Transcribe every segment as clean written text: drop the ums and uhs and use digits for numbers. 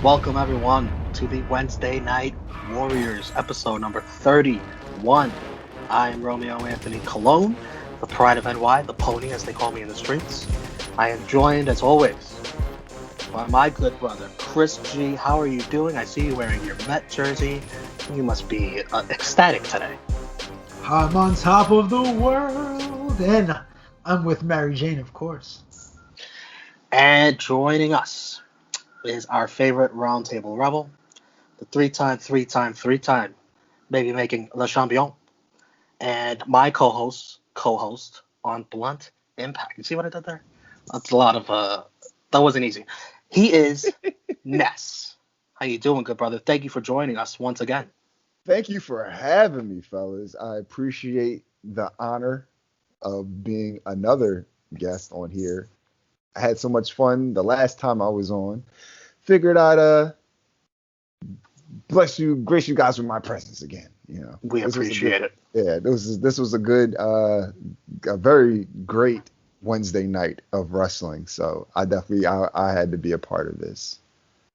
Welcome everyone to the Wednesday Night Warriors episode number 31. I am Romeo Anthony Cologne, the pride of NY, the pony as they call me in the streets. I am joined as always by my good brother Chris G. How are you doing? I see you wearing your Met jersey. You must be ecstatic today. I'm on top of the world, and I'm with Mary Jane, of course. And joining us is our favorite roundtable rebel, the three-time, maybe making Le Champion, and my co-host on Blunt Impact. You see what I did there? That's a lot of, that wasn't easy. He is Ness. How you doing, good brother? Thank you for joining us once again. Thank you for having me, fellas. I appreciate the honor of being another guest on here. I had so much fun the last time I was on. Figured I'd grace you guys with my presence again. You know, we appreciate it. Yeah, this was a good, a very great Wednesday night of wrestling. So I had to be a part of this.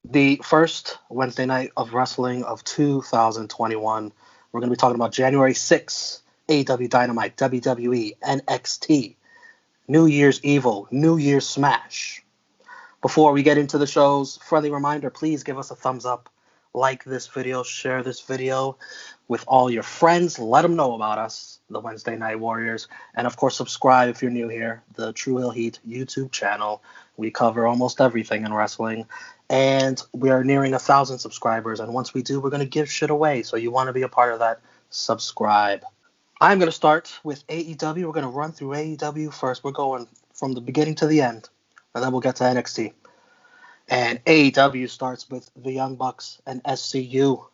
The first Wednesday night of wrestling of 2021. We're going to be talking about January 6th, AEW Dynamite, WWE, NXT, New Year's Evil, New Year's Smash. Before we get into the shows, friendly reminder, please give us a thumbs up, like this video, share this video with all your friends, let them know about us, the Wednesday Night Warriors, and of course subscribe if you're new here, the True Hill Heat YouTube channel. We cover almost everything in wrestling, and we are nearing 1,000 subscribers, and once we do, we're going to give shit away, so you want to be a part of that, subscribe. I'm going to start with AEW. We're going to run through AEW first. We're going from the beginning to the end, and then we'll get to NXT. And AEW starts with the Young Bucks and SCU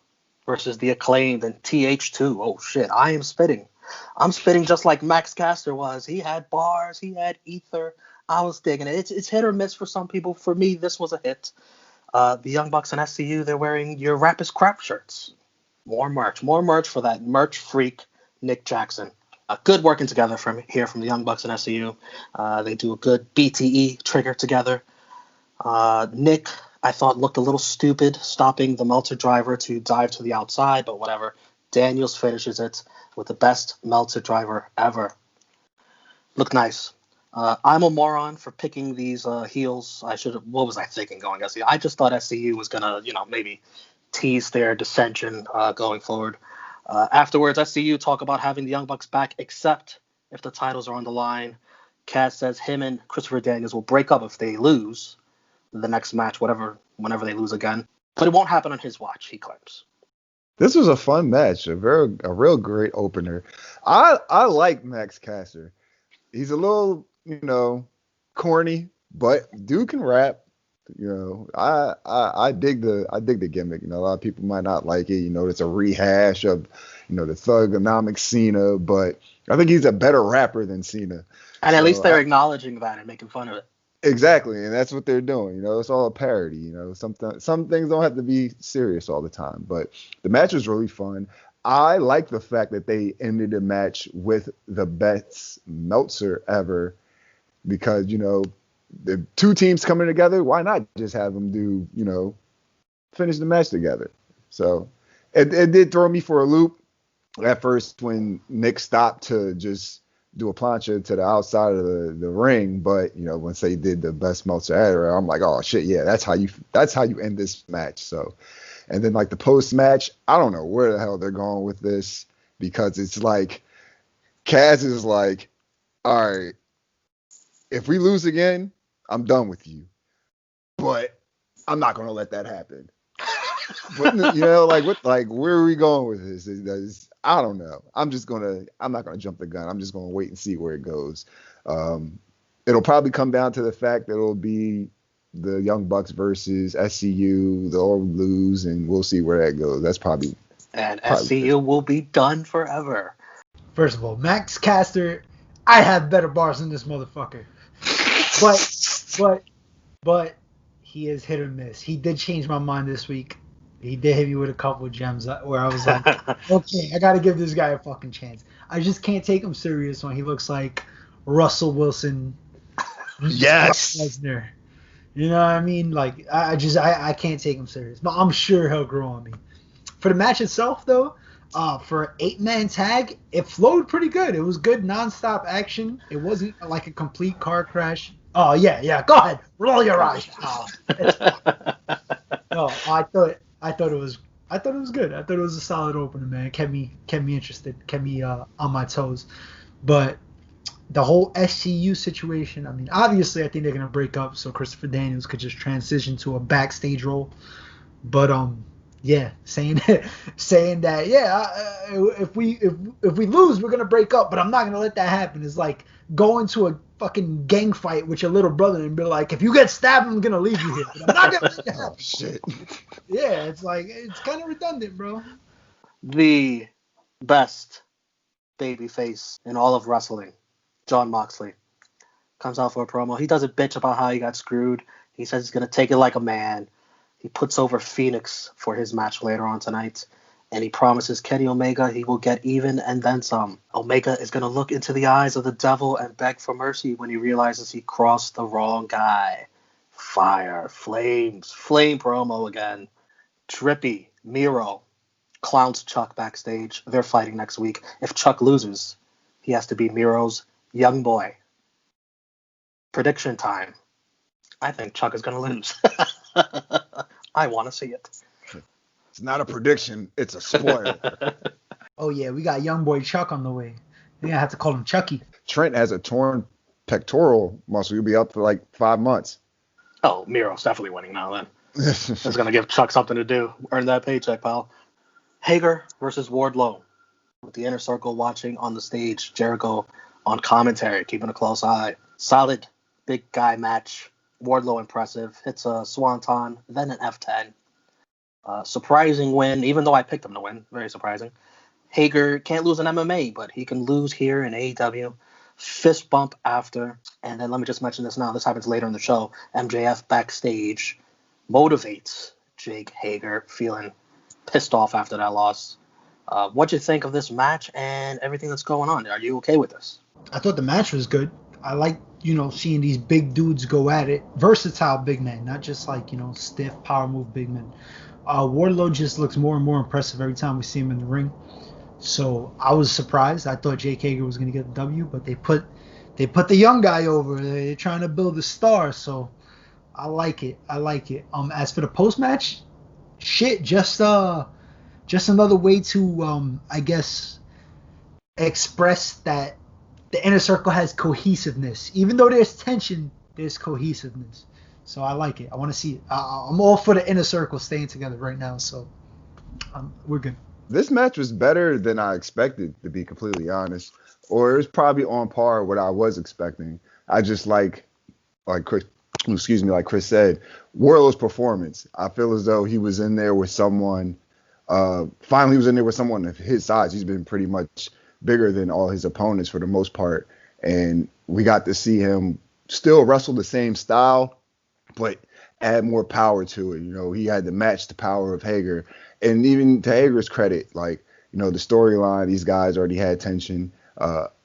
versus the Acclaimed and TH2. Oh, shit. I am spitting. I'm spitting just like Max Caster was. He had bars. He had ether. I was digging it. It's hit or miss for some people. For me, this was a hit. The Young Bucks and SCU, they're wearing your Rap is Crap shirts. More merch for that merch freak Nick Jackson. Good working together from the Young Bucks and SCU. They do a good BTE trigger together. Nick, I thought, looked a little stupid stopping the Meltzer driver to dive to the outside, but whatever. Daniels finishes it with the best Meltzer driver ever. Looked nice. I'm a moron for picking these heels. What was I thinking going SCU? I just thought SCU was going to, maybe tease their dissension going forward. Afterwards, SCU talk about having the Young Bucks back, except if the titles are on the line. Cass says him and Christopher Daniels will break up if they lose the next match, whenever they lose again. But it won't happen on his watch, he claims. This was a fun match, a real great opener. I like Max Caster. He's a little, corny, but dude can rap. I dig the gimmick. A lot of people might not like it. It's a rehash of, the thugonomic Cena, but I think he's a better rapper than Cena. And at least they're acknowledging that and making fun of it. Exactly, and that's what they're doing. It's all a parody. Some things don't have to be serious all the time. But the match was really fun. I like the fact that they ended the match with the best Meltzer ever, because the two teams coming together. Why not just have them do finish the match together? So it did throw me for a loop at first when Nick stopped to just do a plancha to the outside of the ring, but once they did the best Meltzer ever, I'm like, oh shit, yeah, that's how you end this match. So, and then like the post match, I don't know where the hell they're going with this, because it's like Kaz is like, all right, if we lose again, I'm done with you, but I'm not gonna let that happen. But where are we going with this? I don't know. I'm not gonna jump the gun. I'm just gonna wait and see where it goes. It'll probably come down to the fact that it'll be the Young Bucks versus SCU. They'll lose, and we'll see where that goes. That's probably. And SCU will be done forever. First of all, Max Caster, I have better bars than this motherfucker. But he is hit or miss. He did change my mind this week. He did hit me with a couple of gems where I was like, okay, I got to give this guy a fucking chance. I just can't take him serious when he looks like Russell Wilson. Yes. Lesnar. You know what I mean? Like, I can't take him serious. But I'm sure he'll grow on me. For the match itself, though, for an 8-man tag, it flowed pretty good. It was good nonstop action. It wasn't like a complete car crash. Oh, yeah. Go ahead. Roll your eyes. Oh, it's fine. No, I thought it was good. I thought it was a solid opener, man. It kept me interested, kept me on my toes. But the whole SCU situation, I mean, obviously I think they're gonna break up so Christopher Daniels could just transition to a backstage role. But yeah, saying that if we lose, we're gonna break up, but I'm not gonna let that happen. It's like going to a fucking gang fight with your little brother and be like, if you get stabbed, I'm gonna leave you here. But I'm not gonna let that happen. Oh shit. Yeah, it's like it's kind of redundant, bro. The best babyface in all of wrestling, Jon Moxley, comes out for a promo. He doesn't bitch about how he got screwed. He says he's going to take it like a man. He puts over Fenix for his match later on tonight. And he promises Kenny Omega he will get even and then some. Omega is going to look into the eyes of the devil and beg for mercy when he realizes he crossed the wrong guy. Fire, flames, flame promo again. Trippy, Miro, clowns Chuck backstage. They're fighting next week. If Chuck loses, he has to be Miro's young boy. Prediction time. I think Chuck is going to lose. I want to see it. It's not a prediction. It's a spoiler. Oh yeah, we got young boy Chuck on the way. We're gonna have to call him Chucky. Trent has a torn pectoral muscle. He'll be out for like 5 months. Oh, Miro's definitely winning now then. It's going to give Chuck something to do. Earn that paycheck, pal. Hager versus Wardlow. With the Inner Circle watching on the stage. Jericho on commentary, keeping a close eye. Solid big guy match. Wardlow impressive. Hits a swanton, then an F10. Surprising win, even though I picked him to win. Very surprising. Hager can't lose in MMA, but he can lose here in AEW. Fist bump after. And then let me just mention this now. This happens later in the show. MJF backstage motivates Jake Hager, feeling pissed off after that loss. What'd you think of this match and everything that's going on? Are you okay with this? I thought the match was good. I like, seeing these big dudes go at it. Versatile big men, not just like, stiff power move big men. Wardlow just looks more and more impressive every time we see him in the ring. So I was surprised. I thought Jake Hager was going to get the W, but they put the young guy over. They're trying to build a star, so I like it. As for the post match, shit, just another way to I guess express that the Inner Circle has cohesiveness. Even though there's tension, there's cohesiveness. So I like it. I want to see it. I'm all for the Inner Circle staying together right now. So we're good. This match was better than I expected, to be completely honest. Or it was probably on par with what I was expecting. I just like Chris said, Wardlow's performance. I feel as though he was in there with someone. Finally, he was in there with someone of his size. He's been pretty much bigger than all his opponents for the most part. And we got to see him still wrestle the same style, but add more power to it. He had to match the power of Hager. And even to Hager's credit, the storyline, these guys already had tension.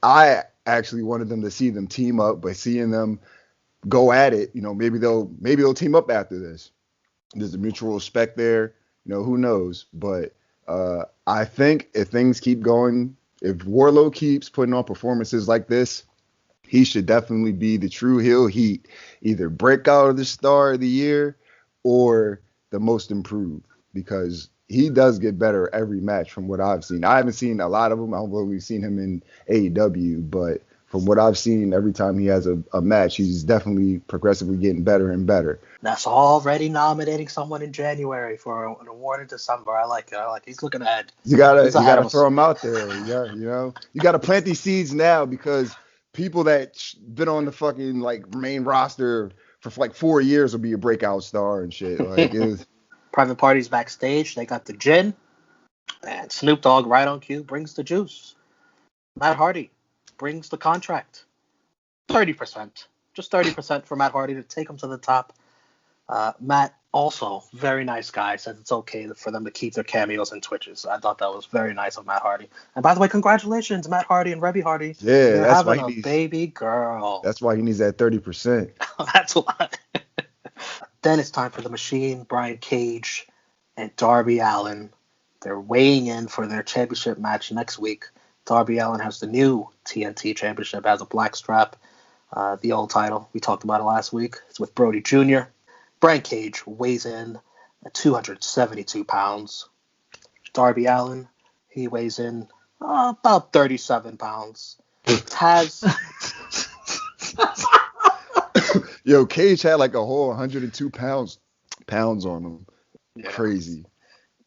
I actually wanted them to see them team up, but seeing them go at it, maybe they'll team up after this. There's a mutual respect there. Who knows? But I think if things keep going, if Wardlow keeps putting on performances like this, he should definitely be the true heel heat, either breakout of the star of the year or the most improved, because he does get better every match from what I've seen. I haven't seen a lot of them. I've only seen him in AEW, but from what I've seen, every time he has a match, he's definitely progressively getting better and better. That's already nominating someone in January for an award in December. I like it. He's looking ahead. You gotta throw him out there. Yeah, you gotta plant these seeds now, because people that been on the fucking main roster for 4 years will be a breakout star and shit. Private parties backstage. They got the gin, and Snoop Dogg right on cue brings the juice. Matt Hardy brings the contract. 30%. Just 30% for Matt Hardy to take him to the top. Matt, also, very nice guy, says it's okay for them to keep their cameos and Twitches. I thought that was very nice of Matt Hardy. And by the way, congratulations, Matt Hardy and Rebby Hardy. Yeah, They're having a baby girl. That's why he needs that 30%. That's why. Then it's time for the Machine, Brian Cage, and Darby Allin. They're weighing in for their championship match next week. Darby Allin has the new TNT championship as a black strap. The old title, we talked about it last week. It's with Brody Jr. Brian Cage weighs in at 272 pounds. Darby Allin, he weighs in about 37 pounds. Taz. Yo, Cage had like a whole 102 pounds on him. Yeah. Crazy.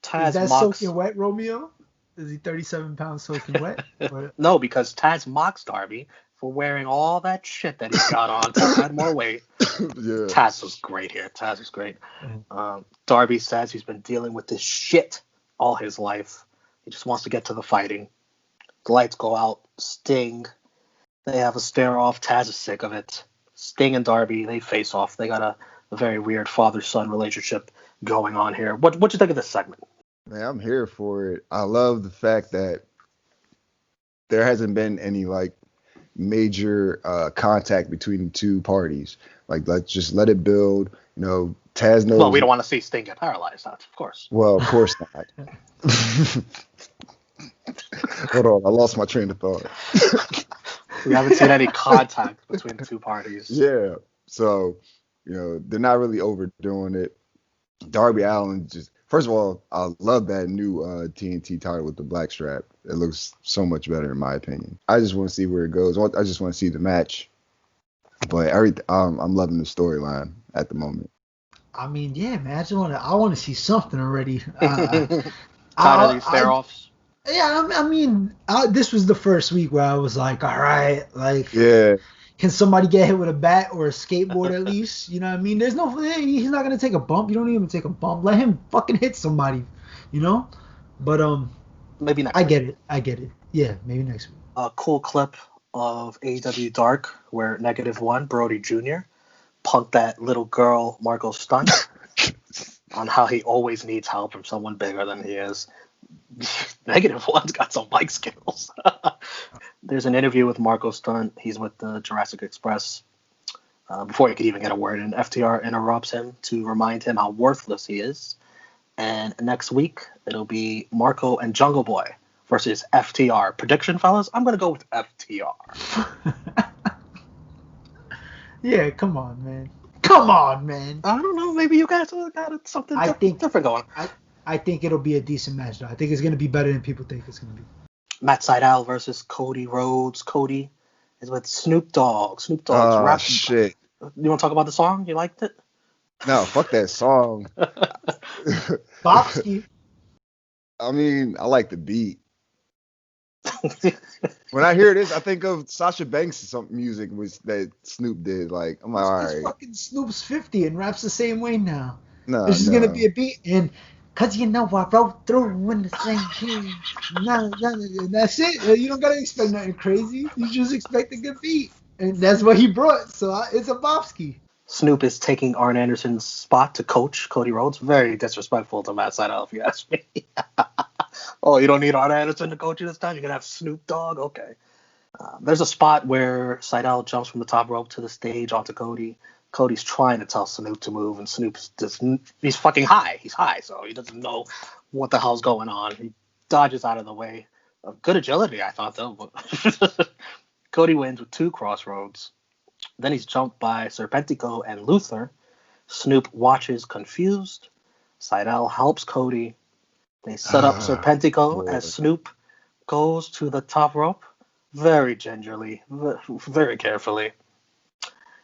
Taz is that mocks... soaking wet, Romeo? Is he 37 pounds soaking wet? No, because Taz mocks Darby for wearing all that shit that he got on to add more weight. Yeah. Taz was great here. Taz was great. Darby says he's been dealing with this shit all his life. He just wants to get to the fighting. The lights go out. Sting. They have a stare-off. Taz is sick of it. Sting and Darby, they face off. They got a very weird father-son relationship going on here. What'd you think of this segment? Man, I'm here for it. I love the fact that there hasn't been any like major contact between the two parties. Like, let's just let it build. You know, Taz knows. Well, we don't want to see Sting get paralyzed, of course. Well, of course not. Hold on, I lost my train of thought. We haven't seen any contact between the two parties. Yeah, so you know they're not really overdoing it. Darby Allin just. First of all, I love that new TNT title with the black strap. It looks so much better in my opinion. I just want to see where it goes. I just want to see the match. But I'm loving the storyline at the moment. I mean, yeah, man. I want to see something already. Tired of these stare-offs? Yeah, I mean, this was the first week where I was like, all right, like, yeah. Can somebody get hit with a bat or a skateboard at least? You know what I mean? He's not going to take a bump. You don't even take a bump. Let him fucking hit somebody, you know? But maybe next week. I get it. Yeah, maybe next week. A cool clip of AEW Dark where -1, Brody Jr., punked that little girl, Marco Stunt, on how he always needs help from someone bigger than he is. -1's got some mic skills. There's an interview with Marco Stunt. He's with the Jurassic Express. Before he could even get a word in, FTR interrupts him to remind him how worthless he is. And next week, it'll be Marco and Jungle Boy versus FTR. Prediction, fellas? I'm going to go with FTR. Yeah, come on, man. Come on, man. I don't know. Maybe you guys got something different going. I think it'll be a decent match, though. I think it's going to be better than people think it's going to be. Matt Sydal versus Cody Rhodes. Cody is with Snoop Dogg. Snoop Dogg's rapping. Shit. You want to talk about the song? You liked it? No, fuck that song. Bobsky. I mean, I like the beat. When I hear this, I think of Sasha Banks' music that Snoop did. Like, I'm like, all right. Fucking Snoop's 50 and raps the same way now. No, this is going to be a beat. And because, I wrote through in the same key. And that's it. You don't got to expect nothing crazy. You just expect a good beat. And that's what he brought. So it's a Bobsky. Snoop is taking Arn Anderson's spot to coach Cody Rhodes. Very disrespectful to Matt Sydal, if you ask me. Oh, you don't need Arn Anderson to coach you this time? You're going to have Snoop Dogg? Okay. There's a spot where Sydal jumps from the top rope to the stage onto Cody. Cody's trying to tell Snoop to move, and Snoop's he's fucking high. He's high, so he doesn't know what the hell's going on. He dodges out of the way. Good agility, I thought, though. Cody wins with 2 crossroads. Then he's jumped by Serpentico and Luther. Snoop watches confused. Sydal helps Cody. They set up Serpentico as Snoop goes to the top rope very gingerly, very carefully.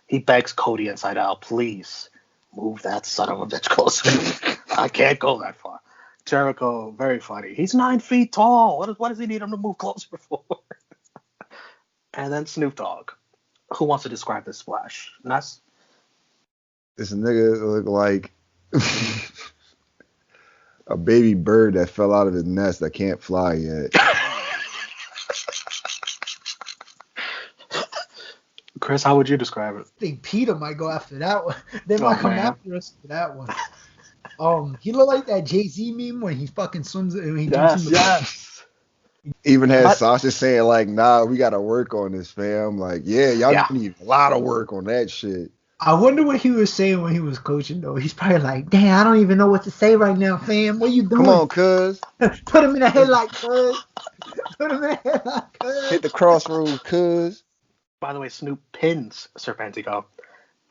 He begs Cody and Sydal, please move that son of a bitch closer. I can't go that far. Jericho, very funny. He's 9 feet tall. What does he need him to move closer for? And then Snoop Dogg. Who wants to describe this splash? Ness? This nigga look like a baby bird that fell out of his nest that can't fly yet. Chris, how would you describe it? I think Peter might go after that one. They might come after us for that one. He looked like that Jay-Z meme when he fucking swims. Yes. Even had Sasha saying like, nah, we got to work on this, fam. Like, y'all need a lot of work on that shit. I wonder what he was saying when he was coaching, though. He's probably like, damn, I don't even know what to say right now, fam. What you Come doing? on, cuz. Put him in a headlock, cuz. Put him in a headlock, Hit cuz. the crossroads, cuz. By the way, Snoop pins Serpentico,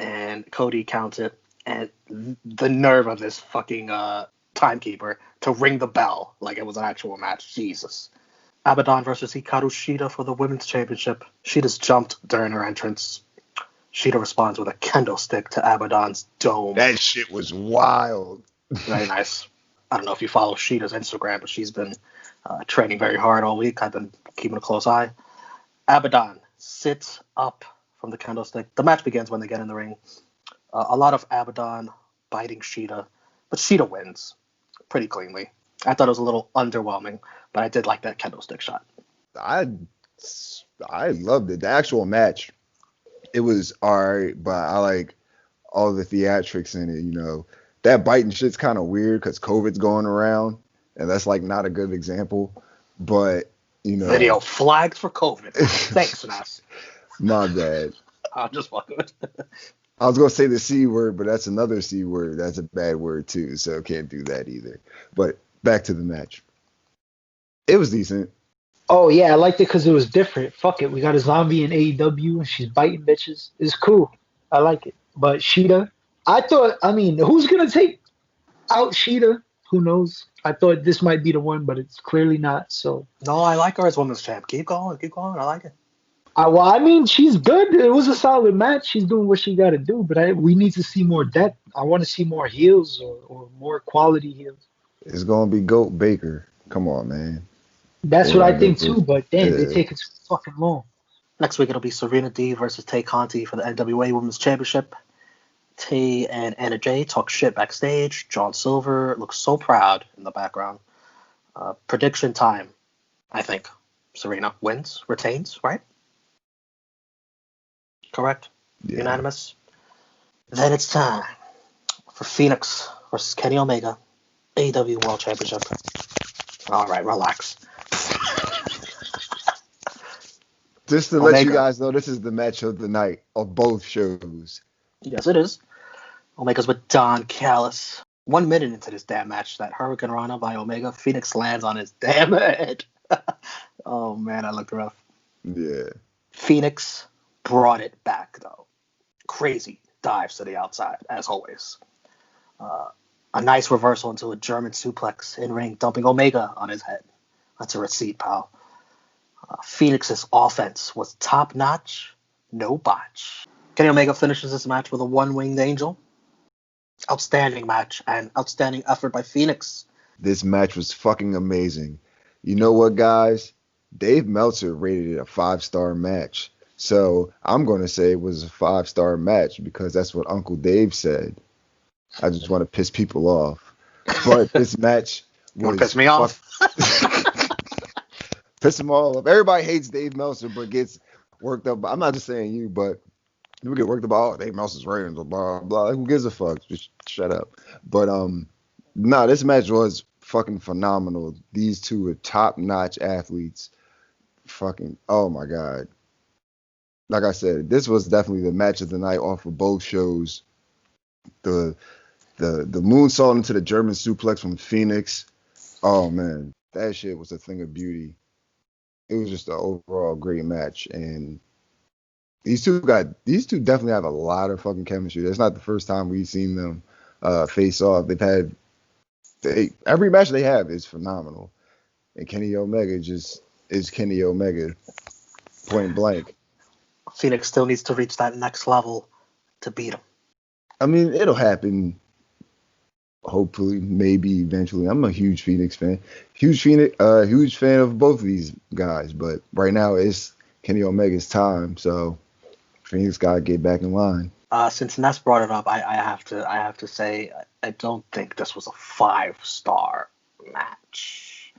and Cody counts it, and the nerve of this fucking timekeeper to ring the bell like it was an actual match. Jesus. Abaddon versus Hikaru Shida for the women's championship. Shida's jumped during her entrance. Shida responds with a kendo stick to Abaddon's dome. That shit was wild. Very nice. I don't know if you follow Shida's Instagram, but she's been training very hard all week. I've been keeping a close eye. Abaddon sits up from the kendo stick. The match begins when they get in the ring. A lot of Abaddon biting Shida, but Shida wins pretty cleanly. I thought it was a little underwhelming, but I did like that kendo stick shot. I loved it. The actual match, it was alright, but I like all the theatrics in it. You know, that biting shit's kind of weird because COVID's going around, and that's like not a good example. But you know, Video flagged for COVID. Thanks, Ness. my bad. I'm just fucking with it. I was gonna say the C word, but that's another C word. That's a bad word too, so can't do that either. But back to the match. It was decent. Oh, yeah, I liked it because it was different. Fuck it. We got a zombie in AEW, and she's biting bitches. It's cool. I like it. But Sheeta, who's going to take out Sheeta? Who knows? I thought this might be the one, but it's clearly not. So, No, I like her as women's champ. Keep going. I like it. she's good. It was a solid match. She's doing what she got to do, but we need to see more depth. I want to see more heels or more quality heels. It's gonna be Goat Baker. Come on, man. That's They what I gotta think go too, but damn, for- they take it too fucking long. Next week it'll be Serena D versus Tay Conti for the NWA Women's Championship. Tay and Anna Jay talk shit backstage. John Silver looks so proud in the background. Prediction time. I think Serena wins, retains, right? Correct? Yeah. Unanimous? Then it's time for Phoenix versus Kenny Omega, AEW World Championship. All right, relax. Just to let you Omega. guys know, this is the match of the night of both shows. Yes, it is. Omega's with Don Callis. 1 minute into this damn match, that Hurricane Rana by Omega, Phoenix lands on his damn head. Oh, man, that looked rough. Yeah. Phoenix brought it back, though. Crazy dives to the outside, as always. A nice reversal into a German suplex in ring, dumping Omega on his head. That's a receipt, pal. Phoenix's offense was top notch, no botch. Kenny Omega finishes this match with a one-winged angel. Outstanding match and outstanding effort by Phoenix. This match was fucking amazing. You know what, guys? Dave Meltzer rated it a 5-star match. So I'm going to say it was a 5-star match because that's what Uncle Dave said. I just want to piss people off. But this match was... Want to piss me off? Piss them all off. Everybody hates Dave Meltzer, but gets worked up. I'm not just saying you, but we get worked up. Oh, Dave Meltzer's ratings, blah, blah. Who gives a fuck? Just shut up. But, this match was fucking phenomenal. These two are top-notch athletes. Fucking, oh my God. Like I said, this was definitely the match of the night off of both shows. The moonsault into the German suplex from Phoenix. Oh man, that shit was a thing of beauty. It was just an overall great match, and these two definitely have a lot of fucking chemistry. That's not the first time we've seen them face off. Every match they have is phenomenal, and Kenny Omega just is Kenny Omega, point blank. Phoenix still needs to reach that next level to beat him. I mean, it'll happen. Hopefully, maybe eventually. I'm a huge Phoenix fan. Huge fan of both of these guys. But right now, it's Kenny Omega's time. So Phoenix gotta get back in line. Since Ness brought it up, I have to say I don't think this was a 5-star match.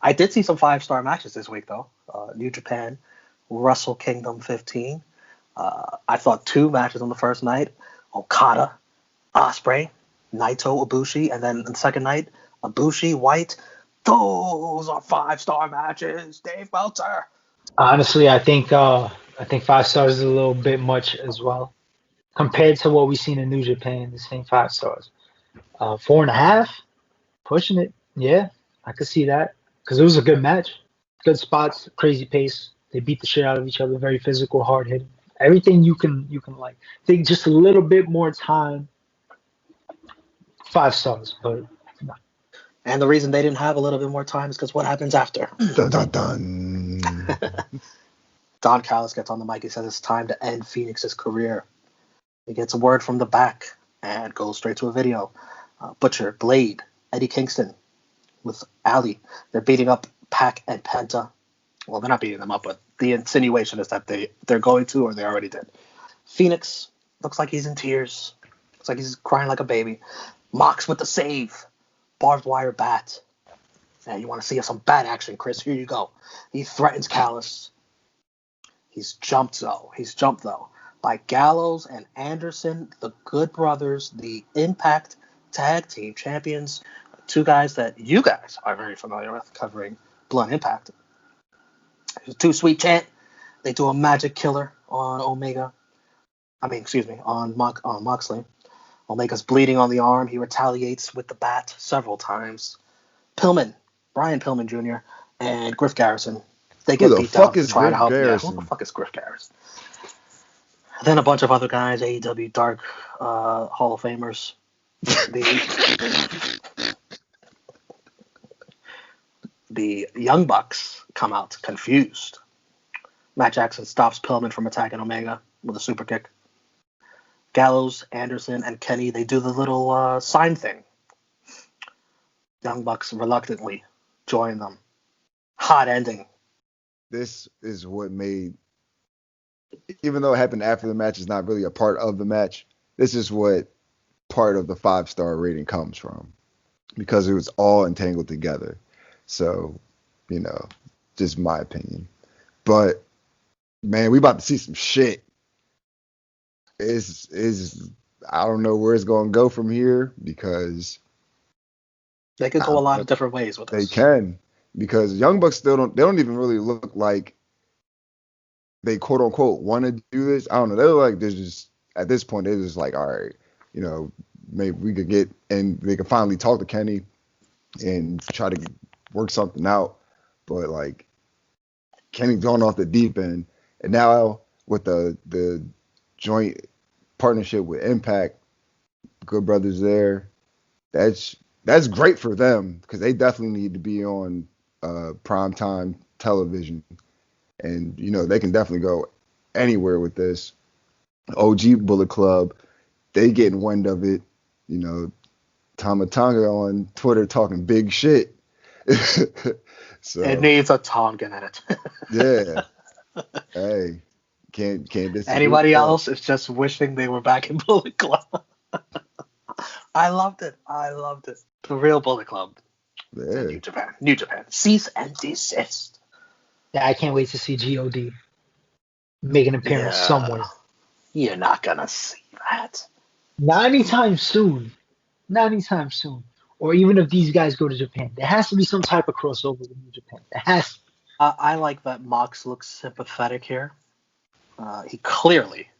I did see some 5-star matches this week though. New Japan, Wrestle Kingdom 15. I thought 2 matches on the first night. Okada, Ospreay, Naito, Ibushi, and then the second night, Ibushi, White. Those are 5-star matches, Dave Meltzer. Honestly, I think 5 stars is a little bit much as well. compared to what we've seen in New Japan, the same 5 stars. 4.5, pushing it. Yeah, I could see that because it was a good match, good spots, crazy pace. They beat the shit out of each other, very physical, hard hitting. Everything you can like. I think just a little bit more time. 5 stars, but no. And the reason they didn't have a little bit more time is because what happens after? Dun, dun, dun. Don Callis gets on the mic. He says it's time to end Fenix's career. He gets a word from the back and goes straight to a video. Butcher, Blade, Eddie Kingston with Ali. They're beating up Pac and Penta. Well, they're not beating them up, but the insinuation is that they're going to, or they already did. Fenix looks like he's in tears. Looks like he's crying like a baby. Mox with the save. Barbed wire bat. And you want to see some bad action, Chris? Here you go. He threatens Callis. He's jumped though by Gallows and Anderson, the Good Brothers, the Impact Tag Team Champions, 2 guys that you guys are very familiar with covering Blood Impact. There's a 2 Sweet chant. They do a magic killer on Omega. On Moxley. Omega's bleeding on the arm. He retaliates with the bat several times. Brian Pillman Jr. and Griff Garrison. They get beat down trying to help. Yeah, who the fuck is Griff Garrison? Then a bunch of other guys, AEW Dark Hall of Famers. The Young Bucks come out confused. Matt Jackson stops Pillman from attacking Omega with a super kick. Gallows, Anderson, and Kenny, they do the little sign thing. Young Bucks reluctantly join them. Hot ending. This is what made, even though it happened after the match, is not really a part of the match. This is what part of the 5-star rating comes from, because it was all entangled together. So, just my opinion. But man, we about to see some shit. I don't know where it's gonna go from here, because they could go a lot of different ways with this. They can. Because Young Bucks they don't even really look like they quote unquote want to do this. I don't know. They're like, they're just, at this point, they're just like, all right, maybe we could get, and they can finally talk to Kenny and try to work something out. But like, Kenny's gone off the deep end, and now with the joint partnership with Impact, Good Brothers there, that's great for them, because they definitely need to be on primetime television, and they can definitely go anywhere with this. OG Bullet Club, they getting wind of it. Tama Tonga on Twitter talking big shit. So it needs a Tongan in it. Yeah. Hey, can't disagree. Anybody else is just wishing they were back in Bullet Club. I loved it. The real Bullet Club. Yeah. New Japan. Cease and desist. Yeah, I can't wait to see God make an appearance somewhere. You're not gonna see that. Not anytime soon. Or even if these guys go to Japan, there has to be some type of crossover with New Japan. There has to. I like that Mox looks sympathetic here. He clearly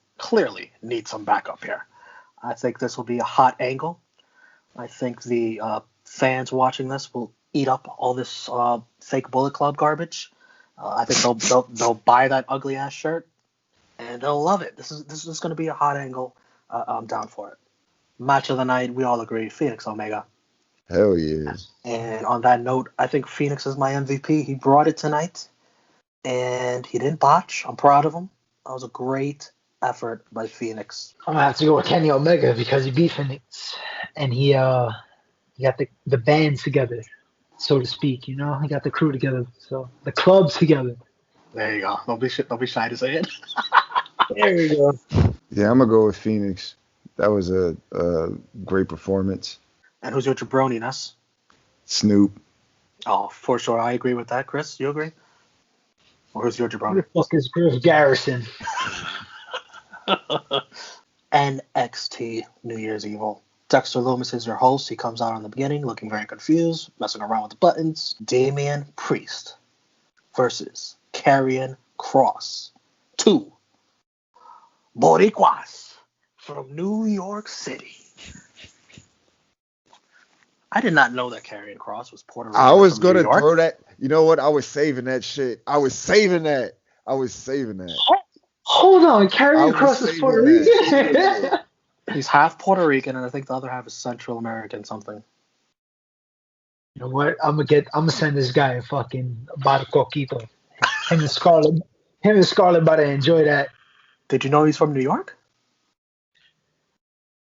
needs some backup here. I think this will be a hot angle. I think the fans watching this will eat up all this fake Bullet Club garbage. I think they'll buy that ugly ass shirt and they'll love it. This is going to be a hot angle. I'm down for it. Match of the night, we all agree, Fenix Omega. Hell yeah. And on that note, I think Fenix is my MVP. He brought it tonight, and he didn't botch. I'm proud of him. That was a great effort by Fenix. I'm gonna have to go with Kenny Omega because he beat Fenix, and he got the band together, so to speak. He got the crew together, so the clubs together. There you go. Don't be shy to say it. There you go. Yeah, I'm gonna go with Fenix. That was a great performance. And who's your jabroni, Ness? Snoop. Oh, for sure. I agree with that. Chris, you agree? Or who's your jabroni? Who the fuck is Griff Garrison? NXT New Year's Evil. Dexter Lumis is your host. He comes out in the beginning looking very confused, messing around with the buttons. Damien Priest versus Karrion Kross. 2 Boricuas from New York City. I did not know that Karrion Kross was Puerto Rican. I was from going New to York. throw that. You know what? I was saving that shit. I was saving that. Hold on, Karrion Kross is Puerto Rican. He's half Puerto Rican, and I think the other half is Central American something. You know what? I'm gonna send this guy a fucking bottle coquito. Him and Scarlett about to enjoy that. Did you know he's from New York?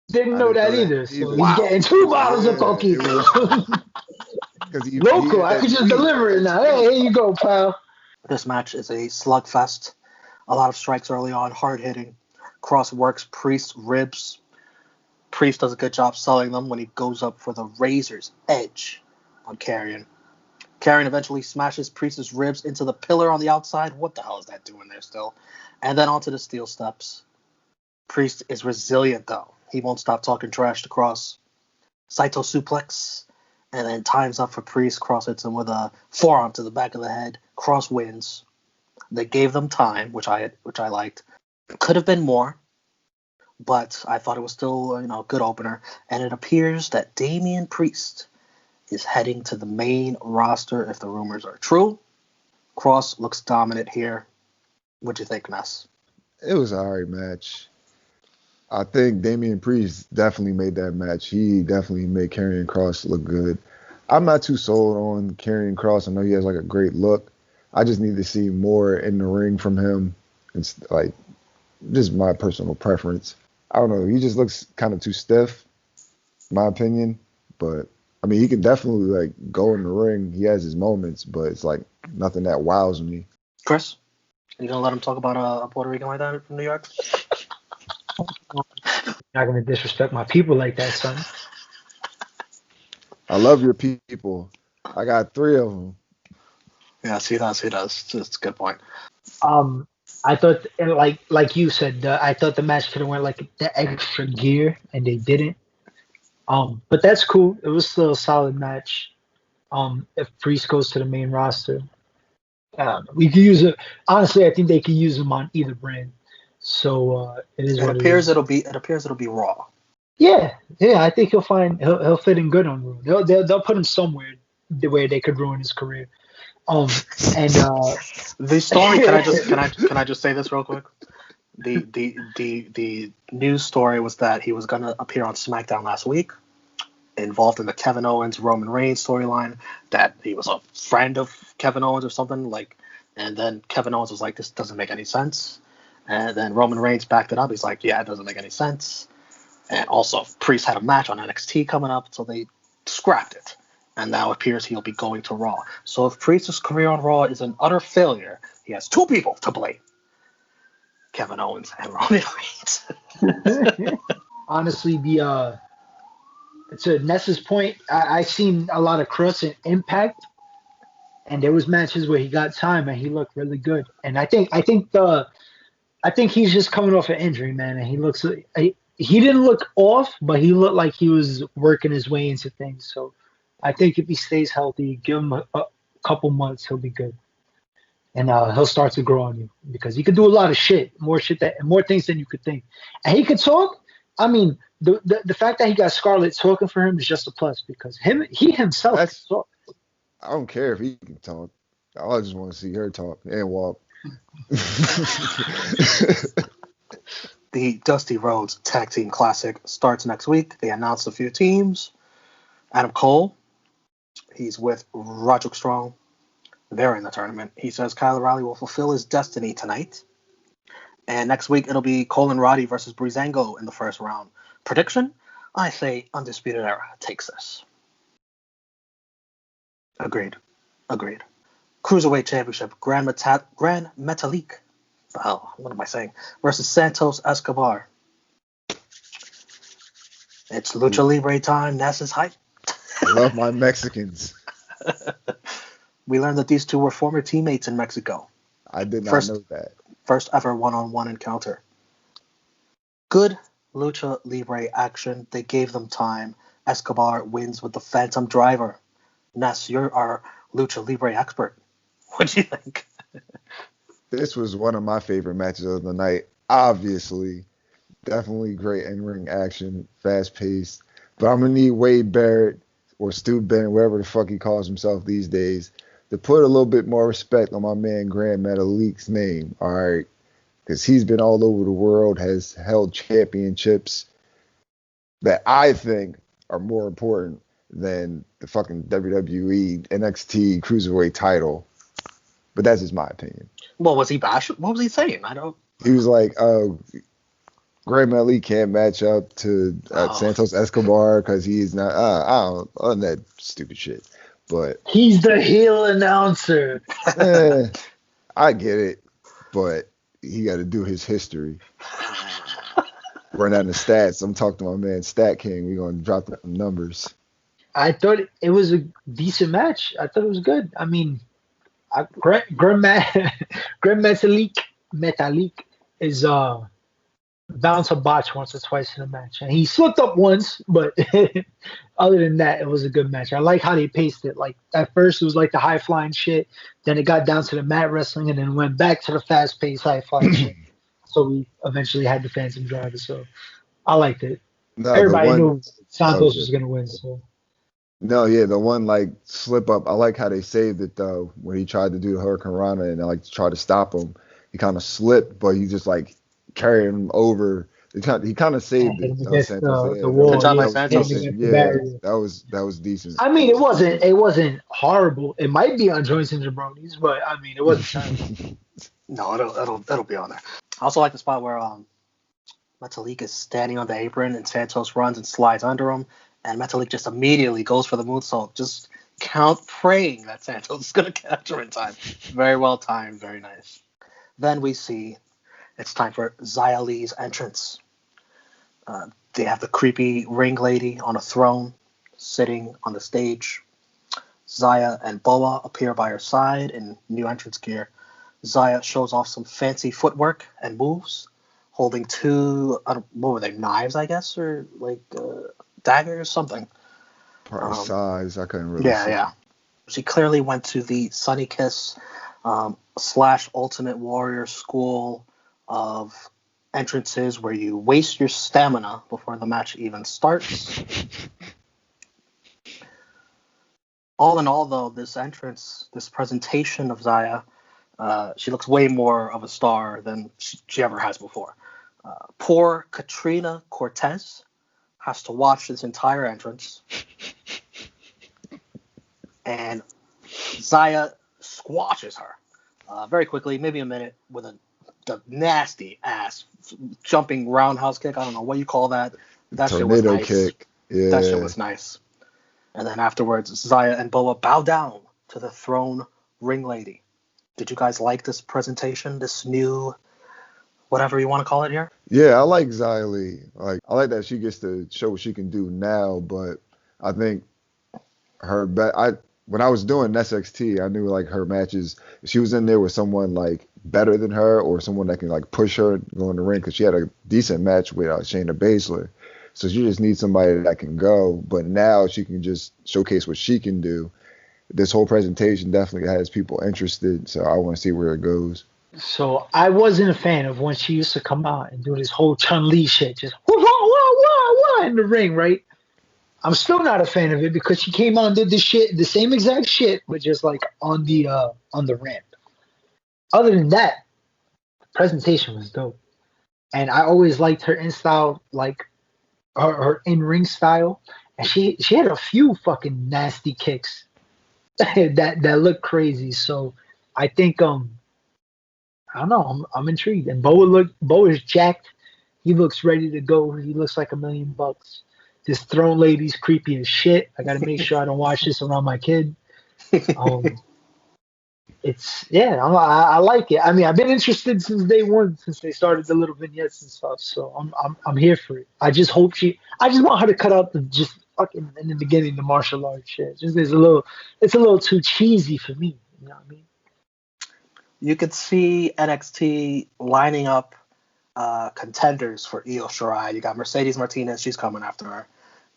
Didn't know that either. So he's Wow. getting 2 bottles of coquito. Local, I could just deliver it now. Hey, here you go, pal. This match is a slugfest. A lot of strikes early on, hard hitting. Kross works Priest's ribs. Priest does a good job selling them when he goes up for the razor's edge on Karrion. Karrion eventually smashes Priest's ribs into the pillar on the outside. What the hell is that doing there still? And then onto the steel steps. Priest is resilient, though. He won't stop talking trash to Kross. Saito suplex. And then time's up for Priest. Kross hits him with a forearm to the back of the head. Kross wins. They gave them time, which I liked. Could have been more, but I thought it was still a good opener. And it appears that Damien Priest is heading to the main roster if the rumors are true. Kross looks dominant here. What'd you think, Ness? It was an alright match. I think Damien Priest definitely made that match. He definitely made Karrion Kross look good. I'm not too sold on Karrion Kross. I know he has like a great look. I just need to see more in the ring from him. It's like just my personal preference. I don't know. He just looks kind of too stiff, in my opinion. But I mean, he can definitely like go in the ring. He has his moments, but it's like nothing that wows me. Chris, you gonna let him talk about a Puerto Rican like that from New York? Not gonna disrespect my people like that, son. I love your people. I got 3 of them. Yes, he does. That's a good point. I thought, and like you said, I thought the match could have went like the extra gear, and they didn't. But that's cool. It was still a solid match. If Priest goes to the main roster, we could use it. Honestly, I think they could use him on either brand. So it is. It appears it'll be Raw. Yeah. I think he'll fit in good on Raw. They'll put him somewhere where they could ruin his career. And the story. Can I just say this real quick? The news story was that he was gonna appear on SmackDown last week, involved in the Kevin Owens Roman Reigns storyline. That he was a friend of Kevin Owens or something like, and then Kevin Owens was like, "This doesn't make any sense," and then Roman Reigns backed it up. He's like, "Yeah, it doesn't make any sense." And also, Priest had a match on NXT coming up, so they scrapped it. And now it appears he'll be going to Raw. So if Priest's career on Raw is an utter failure, he has 2 people to blame. Kevin Owens and Roman Reigns. Honestly, to Ness's point, I seen a lot of Kross in Impact, and there was matches where he got time and he looked really good. And I think he's just coming off an injury, man, and he didn't look off, but he looked like he was working his way into things. So I think if he stays healthy, give him a couple months, he'll be good. And he'll start to grow on you because he could do a lot of shit, more things than you could think. And he could talk. I mean, the fact that he got Scarlett talking for him is just a plus because he himself can talk. I don't care if he can talk. I just want to see her talk and walk. The Dusty Rhodes Tag Team Classic starts next week. They announced a few teams. Adam Cole, he's with Roderick Strong. They're in the tournament. He says Kyle O'Reilly will fulfill his destiny tonight. And next week, it'll be Cole and Roddy versus Breezango in the first round. Prediction? I say Undisputed Era takes this. Agreed. Cruiserweight Championship, Grand Metalik. Oh, what am I saying? Versus Santos Escobar. It's Lucha Libre time. Ness is hype. I love my Mexicans. We learned that these two were former teammates in Mexico. I did not know that. First ever one-on-one encounter. Good Lucha Libre action. They gave them time. Escobar wins with the Phantom Driver. Ness, you're our Lucha Libre expert. What do you think? This was one of my favorite matches of the night. Obviously, Definitely great in-ring action, fast-paced. But I'm gonna need Wade Barrett or Stu Bennett, whatever the fuck he calls himself these days, to put a little bit more respect on my man Grand Metalik's name, all right? Because he's been all over the world, has held championships that I think are more important than the fucking WWE NXT Cruiserweight title. But that's just my opinion. What was he bashing? What was he saying? I don't. He was like, Grand Metalik can't match up to Santos Escobar because he's not. I don't on that stupid shit. But he's the heel announcer. I get it, but he got to do his history. Run out the stats. I'm talking to my man Stat King. We're gonna drop the numbers. I thought it was a decent match. I thought it was good. I mean, Grand Metalik is bound to botch once or twice in a match, and he slipped up once, but other than that, it was a good match. I like how they paced it. Like at first, it was like the high flying shit, then it got down to the mat wrestling, and then went back to the fast paced high flying shit. So we eventually had the Phantom Driver. So I liked it. No, everybody knew Santos was gonna win. So. No, yeah, the one like slip up. I like how they saved it though, when he tried to do the Hurricane Rana and like try to stop him. He kind of slipped, but he just like carried him over. He kind of saved it. The wall. That was decent. I mean, it wasn't horrible. It might be on Joints and Jabronis, but I mean, it wasn't. No, it'll be on there. I also like the spot where Metalik is standing on the apron and Santos runs and slides under him, and Metalik just immediately goes for the moonsault. Just praying that Santos is going to catch her in time. Very well timed, very nice. Then we see it's time for Xia Li's entrance. They have the creepy ring lady on a throne sitting on the stage. Xia and Boa appear by her side in new entrance gear. Xia shows off some fancy footwork and moves, holding two, what were they, knives, I guess, or like daggers or something. Part size, I couldn't really see. Yeah. She clearly went to the Sunny Kiss / Ultimate Warrior school of entrances where you waste your stamina before the match even starts. All in all, though, this presentation of Xia, she looks way more of a star than she ever has before. Poor Katrina Cortez has to watch this entire entrance. And Xia squashes her very quickly, maybe a minute, with the nasty ass jumping roundhouse kick. I don't know what you call that. That shit was nice. Kick. Yeah. That shit was nice. And then afterwards, Xia and Boa bow down to the throne ring lady. Did you guys like this presentation? This new, whatever you want to call it here? Yeah, I like Xia Li. I like that she gets to show what she can do now, but I think when I was doing NXT, I knew like her matches, if she was in there with someone like better than her or someone that can like push her and go in the ring, because she had a decent match with Shayna Baszler. So she just needs somebody that can go, but now she can just showcase what she can do. This whole presentation definitely has people interested, so I want to see where it goes. So I wasn't a fan of when she used to come out and do this whole Chun-Li shit, just wah, wah, wah, wah, in the ring, right? I'm still not a fan of it because she came out and did this shit, the same exact shit, but just like on the ramp. Other than that, the presentation was dope, and I always liked her in style, like her in ring style, and she had a few fucking nasty kicks that looked crazy. So I think I don't know, I'm intrigued. And Bo is jacked. He looks ready to go. He looks like $1 million. This throne lady's creepy as shit. I gotta make sure I don't watch this around my kid. I like it. I mean, I've been interested since day one, since they started the little vignettes and stuff. So I'm here for it. I just want her to cut out the just fucking in the beginning the martial arts shit. Just it's a little too cheesy for me. You know what I mean? You could see NXT lining up contenders for Io Shirai. You got Mercedes Martinez, she's coming after her.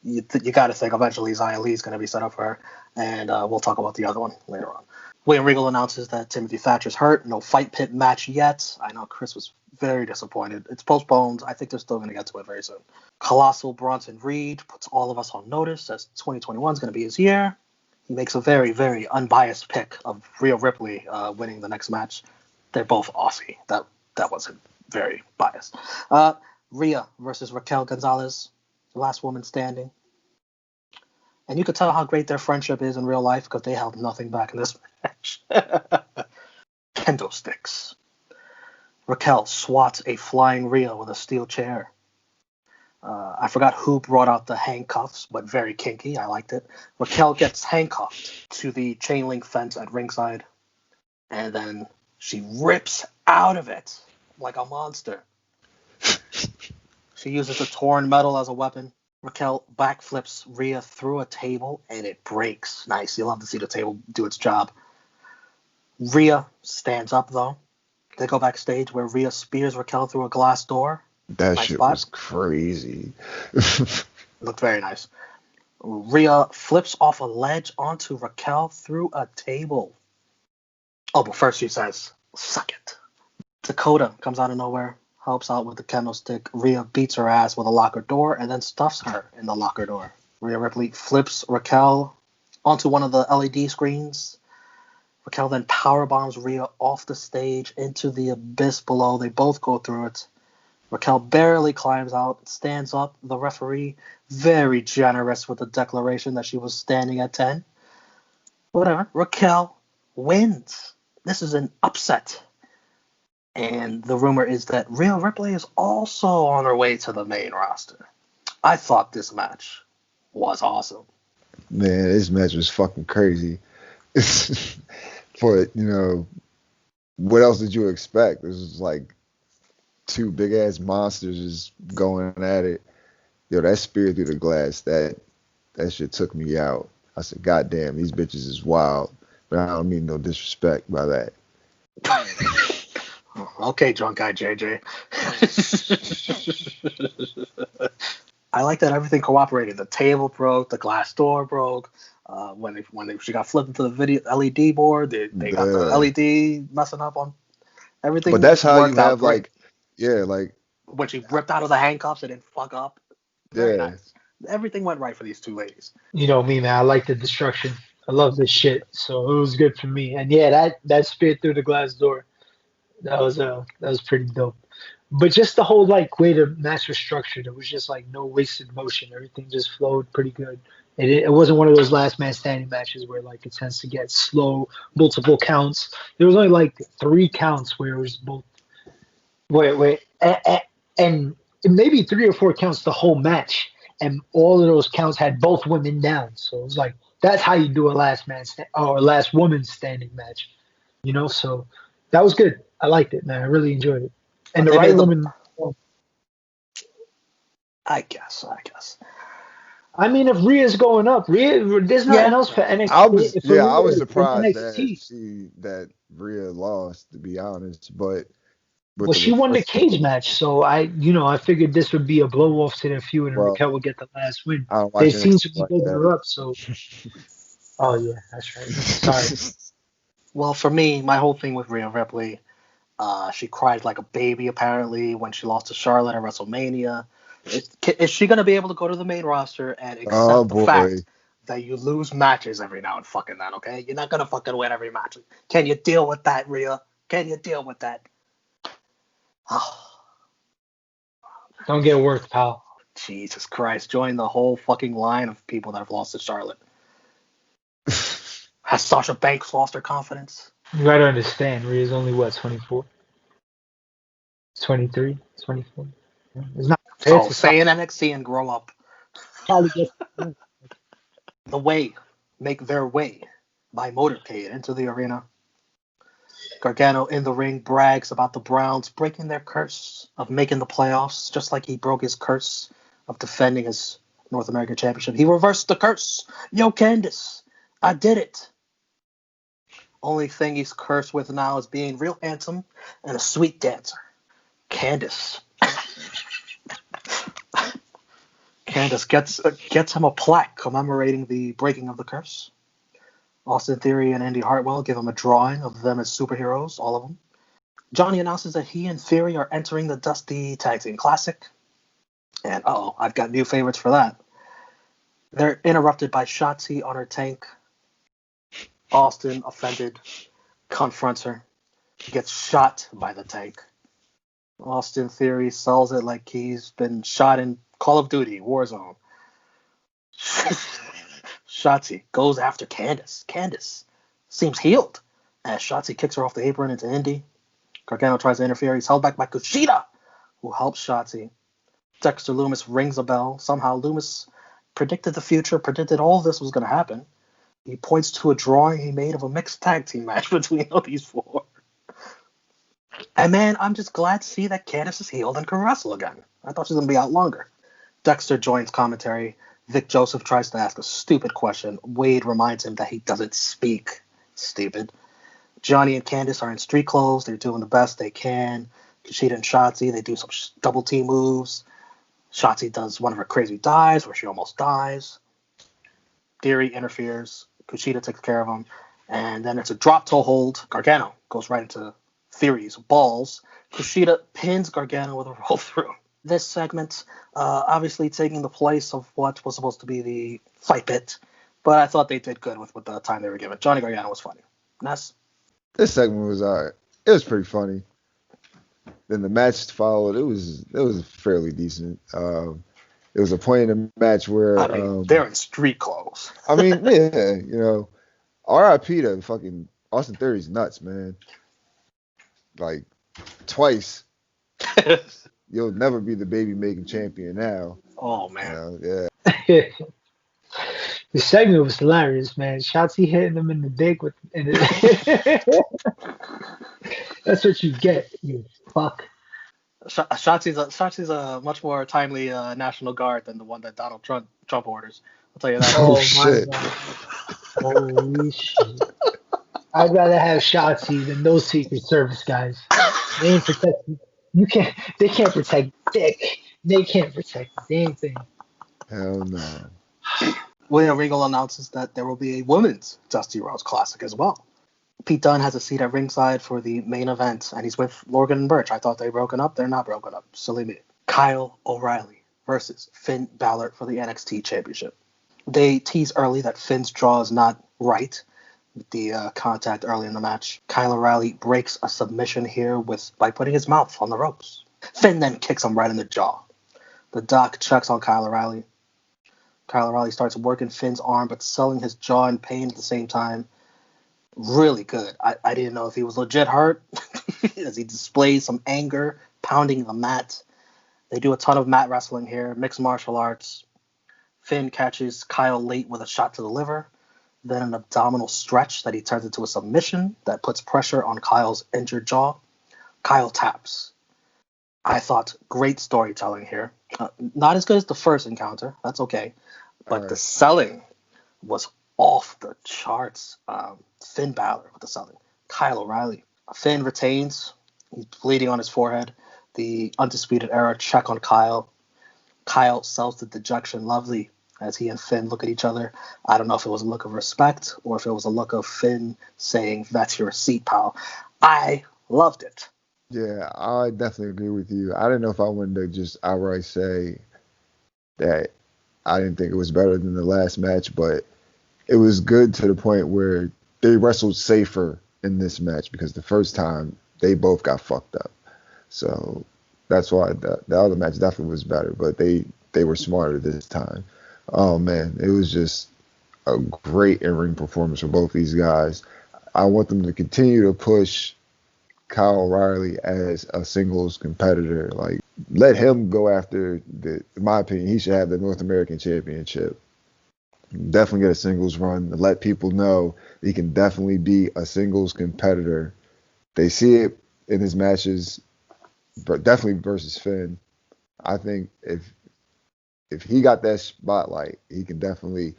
You got to think eventually Xia Li is going to be set up for her, and we'll talk about the other one later on. William Regal announces that Timothy Thatcher's hurt. No fight pit match yet. I know Chris was very disappointed. It's postponed. I think they're still going to get to it very soon. Colossal Bronson Reed puts all of us on notice as 2021 is going to be his year. He makes a very, very unbiased pick of Rhea Ripley winning the next match. They're both Aussie. That wasn't very biased. Rhea versus Raquel Gonzalez, the last woman standing. And you could tell how great their friendship is in real life because they held nothing back in this match. Kendo sticks. Raquel swats a flying Rhea with a steel chair. I forgot who brought out the handcuffs, but very kinky. I liked it. Raquel gets handcuffed to the chain link fence at ringside. And then she rips out of it like a monster. She uses the torn metal as a weapon. Raquel backflips Rhea through a table, and it breaks. Nice. You love to see the table do its job. Rhea stands up, though. They go backstage where Rhea spears Raquel through a glass door. That Nice shit spot. was crazy. Looked very nice. Rhea flips off a ledge onto Raquel through a table. Oh, but first she says, "Suck it." Dakota comes out of nowhere, helps out with the kendo stick. Rhea beats her ass with a locker door and then stuffs her in the locker door. Rhea Ripley flips Raquel onto one of the LED screens. Raquel then powerbombs Rhea off the stage into the abyss below. They both go through it. Raquel barely climbs out, stands up. The referee, very generous with the declaration that she was standing at 10. Whatever. Raquel wins. This is an upset. And the rumor is that Rhea Ripley is also on her way to the main roster. I thought this match was awesome. Man, this match was fucking crazy. For, what else did you expect? This was like two big ass monsters just going at it. Yo, that spear through the glass, that shit took me out. I said, God damn, these bitches is wild. But I don't mean no disrespect by that. Okay, drunk guy JJ. I like that everything cooperated. The table broke, the glass door broke. She got flipped into the video LED board, they got the LED messing up on everything. But that's how you have great. like when she ripped out of the handcuffs, it didn't fuck up. Very nice. Everything went right for these two ladies. You know me, man. I like the destruction. I love this shit, so it was good for me. And yeah, that spear through the glass door, that was pretty dope. But just the whole way the match was structured, it was just no wasted motion. Everything just flowed pretty good. It wasn't one of those last man standing matches where it tends to get slow, multiple counts. There was only 3 counts where it was both. And maybe 3 or 4 counts the whole match, and all of those counts had both women down. So it was that's how you do a last woman standing match, So that was good. I liked it, man. I really enjoyed it. And the right woman. I guess. I mean, if Rhea's going up, there's nothing else for NXT. I was surprised that Rhea lost, to be honest. But she won the cage match, so I figured this would be a blow off to their feud, and Raquel would get the last win. They seem to be building her up, so. Oh yeah, that's right. Sorry. Well, for me, my whole thing with Rhea Ripley, she cried like a baby apparently when she lost to Charlotte at WrestleMania. Is she going to be able to go to the main roster and accept the fact that you lose matches every now and fucking then, okay? You're not going to fucking win every match. Can you deal with that, Rhea? Can you deal with that? Don't get worked, pal. Jesus Christ. Join the whole fucking line of people that have lost to Charlotte. Has Sasha Banks lost her confidence? You gotta understand, Rhea's only, 24? 23? 24? It's not so stay in NXT and grow up. The Way make their way by motorcade into the arena. Gargano in the ring brags about the Browns breaking their curse of making the playoffs, just like he broke his curse of defending his North American Championship. He reversed the curse. Yo, Candice, I did it. Only thing he's cursed with now is being real handsome and a sweet dancer. Candice gets him a plaque commemorating the breaking of the curse. Austin Theory and Andy Hartwell give him a drawing of them as superheroes, all of them. Johnny announces that he and Theory are entering the Dusty Tag Team Classic. And I've got new favorites for that. They're interrupted by Shotzi on her tank. Austin, offended, confronts her. Gets shot by the tank. Austin Theory sells it like he's been shot in Call of Duty, Warzone. Shotzi goes after Candice. Candice seems healed as Shotzi kicks her off the apron into Indy. Gargano tries to interfere. He's held back by Kushida, who helps Shotzi. Dexter Lumis rings a bell. Somehow Lumis predicted the future, predicted all this was going to happen. He points to a drawing he made of a mixed tag team match between all these four. And man, I'm just glad to see that Candice is healed and can wrestle again. I thought she was going to be out longer. Dexter joins commentary. Vic Joseph tries to ask a stupid question. Wade reminds him that he doesn't speak. Stupid. Johnny and Candice are in street clothes. They're doing the best they can. Kushida and Shotzi, they do some double team moves. Shotzi does one of her crazy dives where she almost dies. Theory interferes. Kushida takes care of him. And then it's a drop toe hold. Gargano goes right into Theory's balls. Kushida pins Gargano with a roll through. This segment obviously taking the place of what was supposed to be the fight bit. But I thought they did good with the time they were given. Johnny Gargano was funny. Ness? This segment was alright. It was pretty funny. Then the match followed. It was fairly decent. It was a point in the match where they're in street clothes. I mean, yeah, R.I.P. to fucking Austin Theory's nuts, man. Like twice. You'll never be the baby making champion now. Oh man. Yeah. The segment was hilarious, man. Shotzi hitting him in the dick with. That's what you get, you fuck. Shotzi's a much more timely National Guard than the one that Donald Trump orders. I'll tell you that. Oh shit! Holy shit! I'd rather have Shotzi than those Secret Service guys. They ain't protecting. They can't protect dick. They can't protect the damn thing. Hell no. William Regal announces that there will be a women's Dusty Rhodes Classic as well. Pete Dunne has a seat at ringside for the main event, and he's with Morgan and Birch. I thought they broken up. They're not broken up. Silly me. Kyle O'Reilly versus Finn Balor for the NXT Championship. They tease early that Finn's draw is not right with the contact early in the match. Kyle O'Reilly breaks a submission here by putting his mouth on the ropes. Finn then kicks him right in the jaw. The Doc checks on Kyle O'Reilly. Kyle O'Reilly starts working Finn's arm, but selling his jaw in pain at the same time. Really good. I didn't know if he was legit hurt as he displays some anger, pounding the mat. They do a ton of mat wrestling here, mixed martial arts. Finn catches Kyle late with a shot to the liver, then an abdominal stretch that he turns into a submission that puts pressure on Kyle's injured jaw. Kyle taps. I thought great storytelling here. Not as good as the first encounter. That's okay. But right. The selling was off the charts. Finn Balor with the selling. Kyle O'Reilly. Finn retains. He's bleeding on his forehead. The Undisputed Era check on Kyle. Kyle sells the dejection lovely as he and Finn look at each other. I don't know if it was a look of respect or if it was a look of Finn saying, "That's your seat, pal." I loved it. Yeah, I definitely agree with you. I didn't know if I wanted to just outright say that I didn't think it was better than the last match, but it was good to the point where they wrestled safer in this match because the first time they both got fucked up. So that's why the other match definitely was better, but they were smarter this time. Oh, man, it was just a great in-ring performance for both these guys. I want them to continue to push Kyle O'Reilly as a singles competitor. Like, let him go after in my opinion, he should have the North American Championship. Definitely get a singles run to let people know he can definitely be a singles competitor. They see it in his matches, but definitely versus Finn. I think if he got that spotlight, he can definitely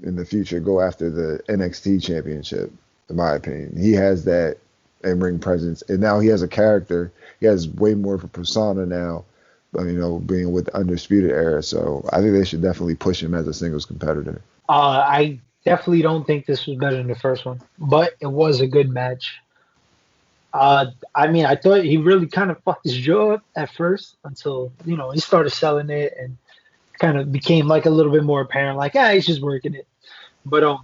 in the future go after the NXT Championship, in my opinion. He has that in-ring presence, and now he has a character. He has way more of a persona now, being with the Undisputed Era. So I think they should definitely push him as a singles competitor. I Definitely don't think this was better than the first one, but it was a good match. I mean, I thought he really kind of fucked his jaw up at first until he started selling it and kind of became like a little bit more apparent, like he's just working it. But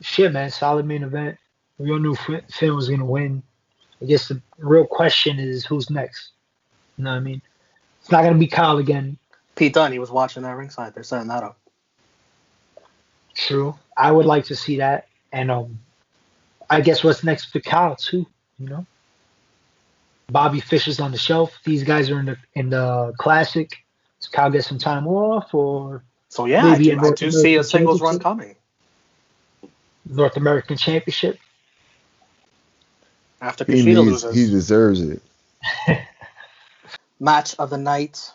shit, man, solid main event. We all knew Finn was gonna win. I guess the real question is who's next. You know what I mean? It's not gonna be Kyle again. Pete Dunne, he was watching that ringside. They're setting that up. True. I would like to see that. And I guess what's next for Kyle too, Bobby Fish is on the shelf. These guys are in the classic. Does Kyle get some time off or So yeah, maybe I do see a singles run coming. North American Championship. After Kushida loses. He deserves it. Match of the night.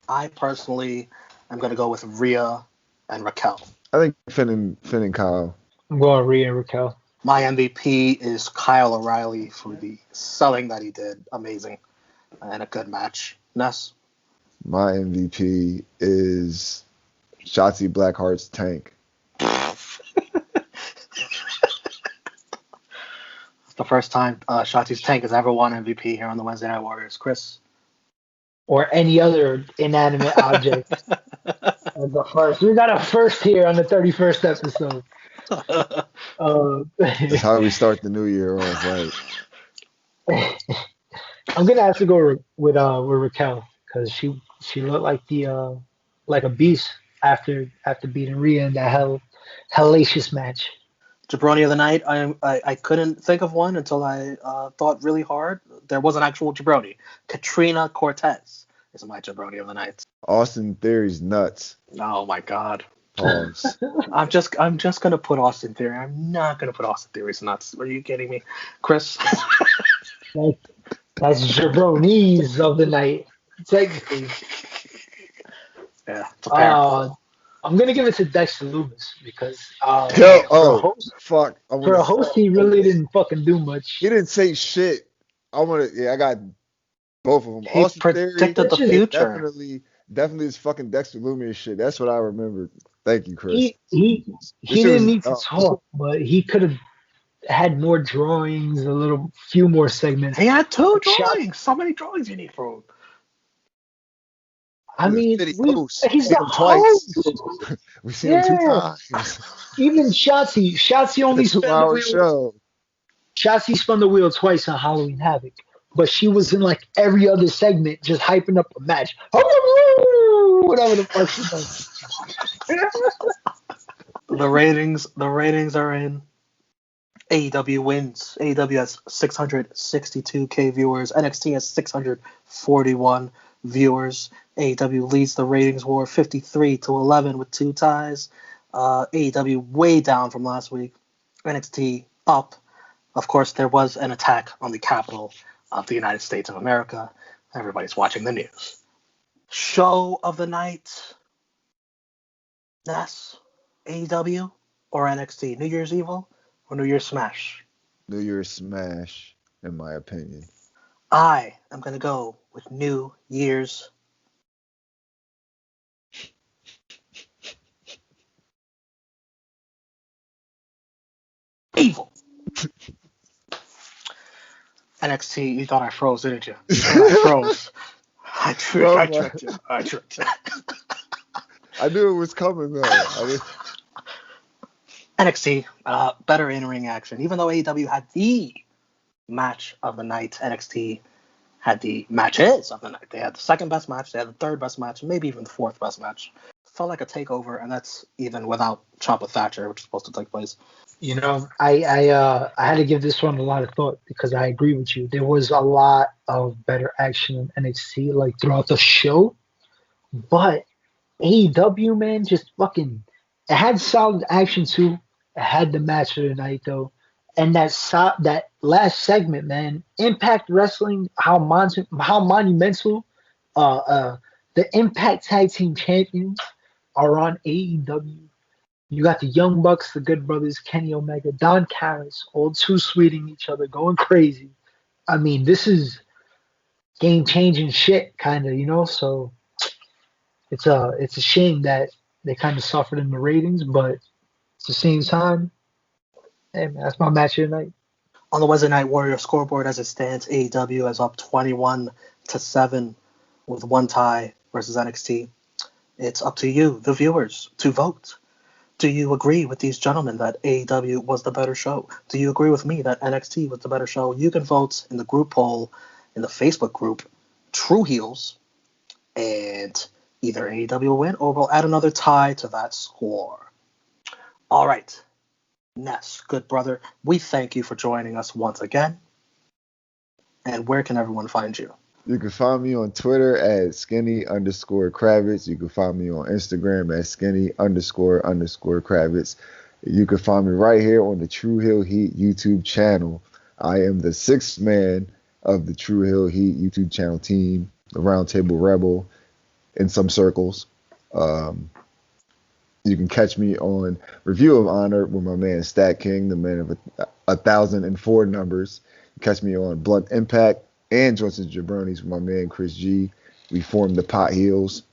I personally am going to go with Rhea and Raquel. I think Finn and Kyle. I'm going Rhea and Raquel. My MVP is Kyle O'Reilly for the selling that he did. Amazing. And a good match. Ness? My MVP is Shotzi Blackheart's Tank. It's the first time Shotzi's Tank has ever won MVP here on the Wednesday Night Warriors. Chris? Or any other inanimate object. The first. We got a first here on the 31st episode. That's how we start the new year off, right? I'm gonna have to go with Raquel because she looked like a beast after beating Rhea in that hellacious match. Jabroni of the night. I couldn't think of one until I thought really hard. There was an actual jabroni. Katrina Cortez is my jabroni of the night. Austin Theory's nuts. Oh my God. Pause. I'm just gonna put Austin Theory. I'm not gonna put Austin Theory's nuts. Are you kidding me, Chris? That's jabronis of the night, technically. Yeah. I'm gonna give it to Dexter Lumis because fuck. For a host, he really didn't fucking do much. He didn't say shit. I got both of them. He Austin predicted the future. Definitely this fucking Dexter Lumis shit. That's what I remember. Thank you, Chris. He didn't need to talk, but he could have had more drawings, few more segments. He had 2 drawings. So many drawings you need for him. I mean, he's the twice. We've seen him 2 times. Even Shotzi only spun the wheel. Show. Shotzi spun the wheel twice on Halloween Havoc, but she was in like every other segment just hyping up a match. Whatever the fuck she does. The ratings are in. AEW wins. AEW has 662K viewers. NXT has 641 viewers. AEW leads the ratings war 53-11 with 2 ties. AEW way down from last week. NXT up. Of course, there was an attack on the capital of the United States of America. Everybody's watching the news. Show of the night. Ness, AEW, or NXT? New Year's Evil or New Year's Smash? New Year's Smash, in my opinion. I am going to go with New Year's Evil. NXT, you thought I froze, didn't you? I froze. I tricked you. I knew it was coming, though. NXT, better in-ring action. Even though AEW had the match of the night, NXT had the matches of the night. They had the second best match, they had the third best match, maybe even the fourth best match. Felt like a takeover, and that's even without Ciampa Thatcher, which is supposed to take place. I had to give this one a lot of thought because I agree with you. There was a lot of better action in NXT like throughout the show, but AEW, man, just fucking it had solid action too. It had the match of the night though, and that last segment, man, Impact Wrestling, how monumental, the Impact Tag Team Champions are on AEW. You got the Young Bucks, the Good Brothers, Kenny Omega, Don Callis, all too sweeting each other, going crazy. I mean, this is game-changing shit, kind of, So it's a shame that they kind of suffered in the ratings, but It's the same time. Hey, man, that's my match of the night. On the Wednesday Night Warrior scoreboard as it stands, AEW is up 21-7 with one tie versus NXT. It's up to you, the viewers, to vote. Do you agree with these gentlemen that AEW was the better show? Do you agree with me that NXT was the better show? You can vote in the group poll in the Facebook group, True Heels, and either AEW will win or we'll add another tie to that score. All right. Ness, good brother, we thank you for joining us once again. And where can everyone find you? You can find me on Twitter at skinny_Kravitz. You can find me on Instagram at skinny__Kravitz. You can find me right here on the True Hill Heat YouTube channel. I am the sixth man of the True Hill Heat YouTube channel team, the Roundtable Rebel in some circles. You can catch me on Review of Honor with my man Stat King, the man of 1,004 numbers. Catch me on Blunt Impact and Joints and Jabronis with my man Chris G. We formed the Pot Heels.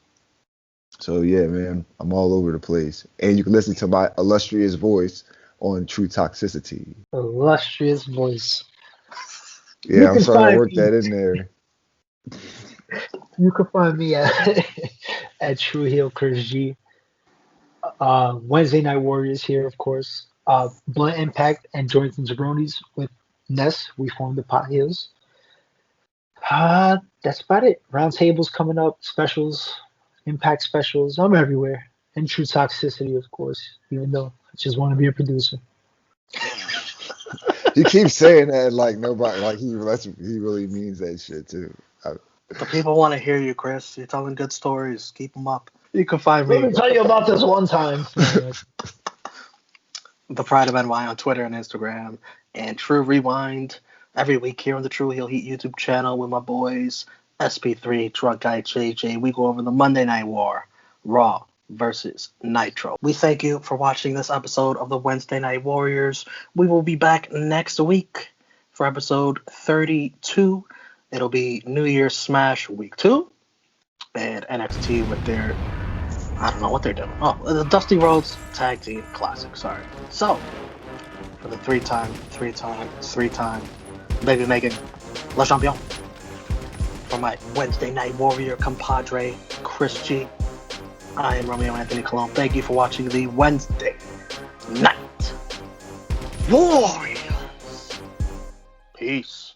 So yeah, man, I'm all over the place. And you can listen to my illustrious voice on True Toxicity. Illustrious voice. Yeah, I'm sorry I worked that in there. You can find me at True Heel Chris G. Wednesday Night Warriors here, of course. Blunt Impact and Joints and Jabronis with Ness. We formed the Pot Heels. That's about it. Roundtables coming up, specials, Impact specials. I'm everywhere. And True Toxicity, of course, even though I just want to be a producer. He keeps saying that like nobody, like he really means that shit too. The people want to hear you, Chris. You're telling good stories. Keep them up. You can find me. Let me tell you about this one time. The Pride of NY on Twitter and Instagram, and True Rewind every week here on the True Heel Heat YouTube channel with my boys SP3, Truck Guy JJ. We go over the Monday Night War, Raw versus Nitro. We thank you for watching this episode of the Wednesday Night Warriors. We will be back next week for episode 32. It'll be New Year's Smash Week 2 and NXT with their, I don't know what they're doing. Oh, the Dusty Rhodes Tag Team Classic, sorry. So, for the three-time Baby Megan Le Champion, for my Wednesday Night Warrior compadre, Chris G, I am Romeo Anthony Colon. Thank you for watching the Wednesday Night Warriors. Peace.